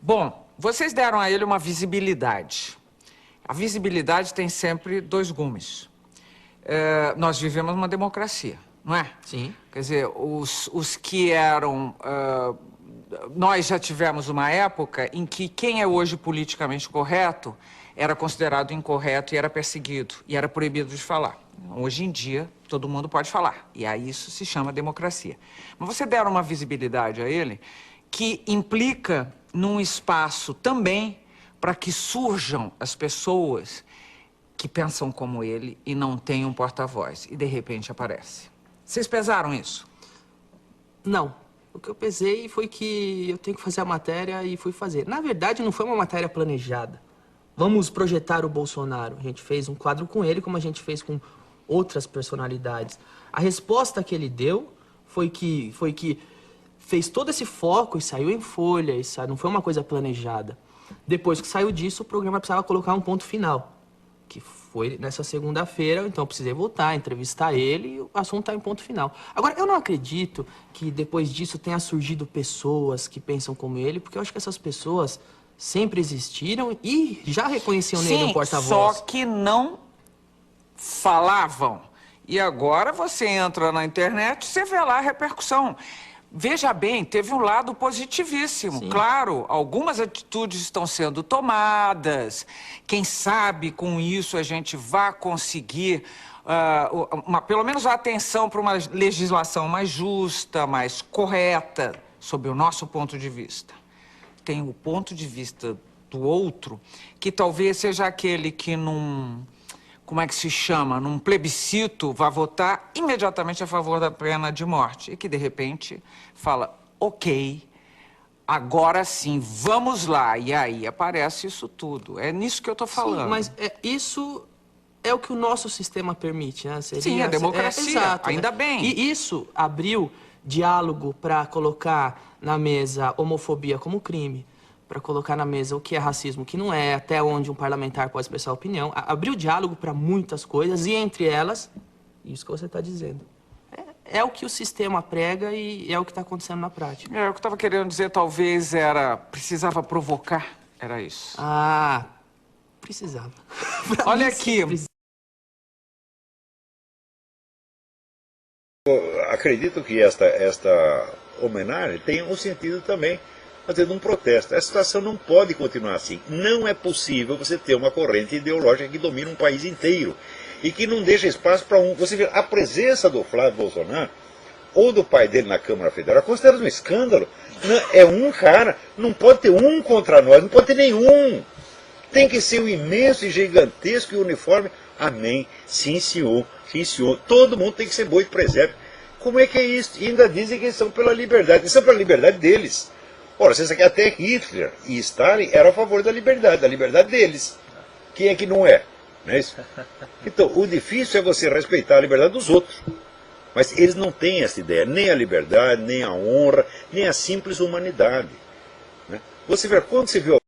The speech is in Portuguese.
Bom, vocês deram a ele uma visibilidade. A visibilidade tem sempre dois gumes. Nós vivemos uma democracia, não é? Sim. Quer dizer, os que eram... nós já tivemos uma época em que quem é hoje politicamente correto era considerado incorreto e era perseguido, e era proibido de falar. Hoje em dia, todo mundo pode falar, e aí isso se chama democracia. Mas você deram uma visibilidade a ele que implica num espaço também para que surjam as pessoas que pensam como ele e não têm um porta-voz, e de repente aparece. Vocês pesaram isso? Não. O que eu pesei foi que eu tenho que fazer a matéria e fui fazer. Na verdade, não foi uma matéria planejada. Vamos projetar o Bolsonaro. A gente fez um quadro com ele, como a gente fez com outras personalidades. A resposta que ele deu foi que fez todo esse foco e saiu em folha, não foi uma coisa planejada. Depois que saiu disso, o programa precisava colocar um ponto final, que foi nessa segunda-feira, então eu precisei voltar, entrevistar ele e o assunto está em ponto final. Agora, eu não acredito que depois disso tenha surgido pessoas que pensam como ele, porque eu acho que essas pessoas sempre existiram e já reconheciam nele um porta-voz. Só que não falavam. E agora você entra na internet e você vê lá a repercussão. Veja bem, teve um lado positivíssimo. Sim. Claro, algumas atitudes estão sendo tomadas. Quem sabe com isso a gente vai conseguir, pelo menos a atenção para uma legislação mais justa, mais correta, sob o nosso ponto de vista. Tem o ponto de vista do outro, que talvez seja aquele que como é que se chama, num plebiscito, vai votar imediatamente a favor da pena de morte. E que, de repente, fala, ok, agora sim, vamos lá. E aí aparece isso tudo. É nisso que eu estou falando. Sim, mas isso é o que o nosso sistema permite, né? Sim, a democracia, exato, ainda né? bem. E isso abriu diálogo para colocar na mesa homofobia como crime, para colocar na mesa o que é racismo, o que não é, até onde um parlamentar pode expressar opinião. Abriu diálogo para muitas coisas e, entre elas, isso que você está dizendo. É o que o sistema prega e é o que está acontecendo na prática. O que eu estava querendo dizer, talvez, precisava provocar, era isso. Ah, precisava. Olha aqui. Eu acredito que esta homenagem tem um sentido também fazendo um protesto. A situação não pode continuar assim. Não é possível você ter uma corrente ideológica que domina um país inteiro e que não deixa espaço para um... Você vê, a presença do Flávio Bolsonaro ou do pai dele na Câmara Federal é considerado um escândalo. É um cara, não pode ter um contra nós, não pode ter nenhum. Tem que ser o imenso e gigantesco e uniforme. Amém. Sim, senhor. Sim, senhor. Todo mundo tem que ser boi de presépio. Como é que é isso? E ainda dizem que eles são pela liberdade. Eles são pela liberdade deles. Ora, você sabe que até Hitler e Stalin eram a favor da liberdade deles. Quem é que não é? Não é isso? Então, o difícil é você respeitar a liberdade dos outros. Mas eles não têm essa ideia, nem a liberdade, nem a honra, nem a simples humanidade. Né? Você vê, quando você vê